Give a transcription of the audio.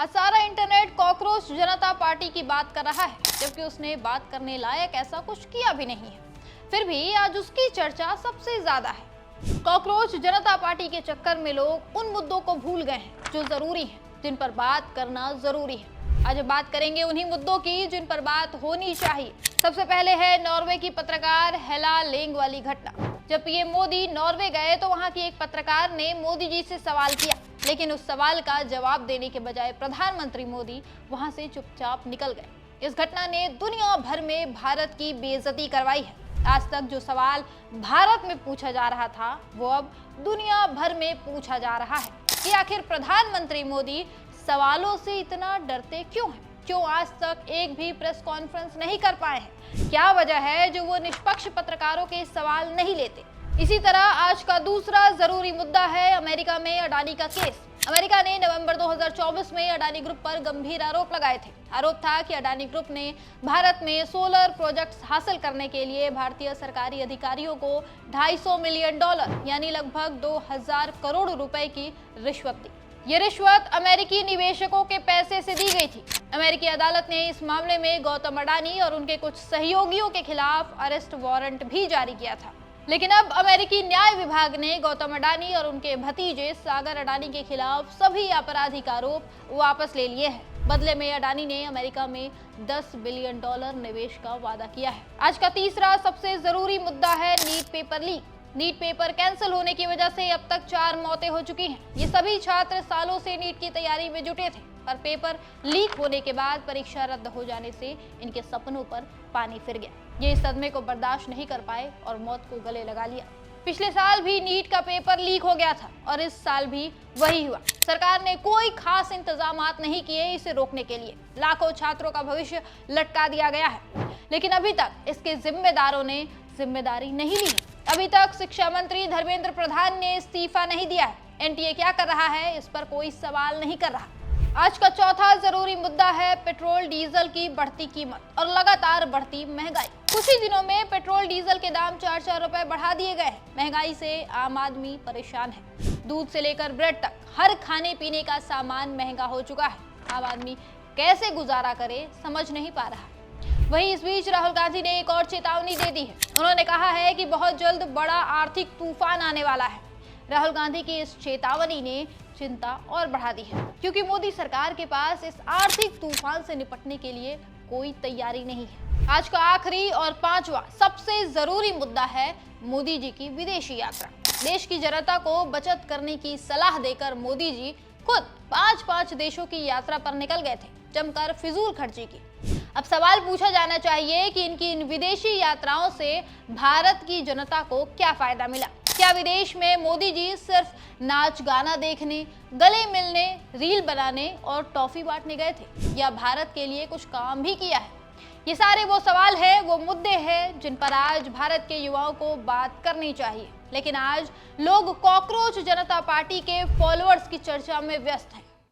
आज सारा internet cockroach जनता party की बात कर रहा है, जबकि उसने बात करने लायक ऐसा कुछ किया भी नहीं है। फिर भी आज उसकी चर्चा सबसे ज्यादा है। कॉकरोच जनता पार्टी के चक्कर में लोग उन मुद्दों को भूल गए हैं जो जरूरी हैं, जिन पर बात करना जरूरी है। आज बात करेंगे उन्हीं मुद्दों की जिन पर बात होनी चाहिए। सबसे पहले है नॉर्वे की पत्रकार हेला लेंग वाली घटना। जब पीएम मोदी नॉर्वे गए तो वहां की एक पत्रकार ने मोदी जी से सवाल किया, लेकिन उस सवाल का जवाब देने के बजाय प्रधानमंत्री मोदी वहां से चुपचाप निकल गए। इस घटना ने दुनिया भर में भारत की बेइज्जती करवाई है। आज तक जो सवाल भारत में पूछा जा रहा था वो अब दुनिया भर में पूछा जा रहा है कि आखिर प्रधानमंत्री मोदी सवालों से इतना डरते क्यों हैं? क्यों आज तक एक भी प्रेस कॉन्फ्रेंस नहीं कर पाए हैं? क्या वजह है जो वो निष्पक्ष पत्रकारों के सवाल नहीं लेते? इसी तरह आज का दूसरा जरूरी मुद्दा है अमेरिका में अडानी का केस। अमेरिका ने नवंबर 2024 में अडानी ग्रुप पर गंभीर आरोप लगाए थे। आरोप था कि अडानी ग्रुप ने भारत में सोलर प्रोजेक्ट्स हासिल करने के लिए भारतीय सरकारी अधिकारियों को $250 मिलियन यानी लगभग 2000 करोड़ रुपए की रिश्वत दी। ये रिश्वत अमेरिकी निवेशकों के पैसे से दी गई थी। अमेरिकी अदालत ने इस मामले में गौतम अडानी और उनके कुछ सहयोगियों के खिलाफ अरेस्ट वारंट भी जारी किया था। लेकिन अब अमेरिकी न्याय विभाग ने गौतम अडानी और उनके भतीजे सागर अडानी के खिलाफ सभी आपराधिक आरोप वापस ले लिए हैं। बदले में अडानी ने अमेरिका में $10 बिलियन निवेश का वादा किया है। आज का तीसरा सबसे जरूरी मुद्दा है NEET paper leak. NEET paper cancel होने की वजह से अब तक 4 मौतें हो चुकी हैं। ये सभी छात्र सालों से नीट की तैयारी में जुटे थे, पर पेपर लीक होने के बाद परीक्षा रद्द हो जाने से इनके सपनों पर पानी फिर गया। ये इस सदमे को बर्दाश्त नहीं कर पाए और मौत को गले लगा लिया। पिछले साल भी नीट का पेपर लीक हो गया था और इस साल भी वही हुआ। सरकार ने कोई खास इंतजामात नहीं किए इसे रोकने के लिए। लाखों छात्रों का भविष्य लटका दिया गया है, लेकिन अभी तक इसके जिम्मेदारों ने जिम्मेदारी नहीं ली। अभी तक शिक्षा मंत्री धर्मेंद्र प्रधान ने इस्तीफा नहीं दिया है। एनटीए क्या कर रहा है, इस पर कोई सवाल नहीं कर रहा। आज का चौथा जरूरी मुद्दा है पेट्रोल डीजल की बढ़ती कीमत और लगातार बढ़ती महंगाई। कुछ ही दिनों में पेट्रोल डीजल के दाम 4-4 रुपए बढ़ा दिए गए हैं। महंगाई से आम आदमी परेशान है। दूध से लेकर ब्रेड तक हर खाने पीने का सामान महंगा हो चुका है। आम आदमी कैसे गुजारा करे समझ नहीं पा रहा। वहीं इस बीच राहुल गांधी ने एक और चेतावनी दे दी है। उन्होंने कहा है कि बहुत जल्द बड़ा आर्थिक तूफान आने वाला है। राहुल गांधी की इस चेतावनी ने चिंता और बढ़ा दी है, क्योंकि मोदी सरकार के पास इस आर्थिक तूफान से निपटने के लिए कोई तैयारी नहीं है। आज का आखिरी और पांचवा सबसे जरूरी मुद्दा है मोदी जी की विदेशी यात्रा। देश की जनता को बचत करने की सलाह देकर मोदी जी खुद 5-5 देशों की यात्रा पर निकल गए थे, जमकर फिजूल खर्ची की। अब सवाल पूछा जाना चाहिए कि इनकी इन विदेशी यात्राओं से भारत की जनता को क्या फायदा मिला? क्या विदेश में मोदी जी सिर्फ नाच गाना देखने, गले मिलने, रील बनाने और टॉफी बांटने गए थे, या भारत के लिए कुछ काम भी किया है? ये सारे वो सवाल हैं, वो मुद्दे हैं जिन पर आज भारत के युवाओं को बात करनी चाहिए। लेकिन आज लोग कॉकरोच जनता पार्टी के फॉलोअर्स की चर्चा में व्यस्त हैं।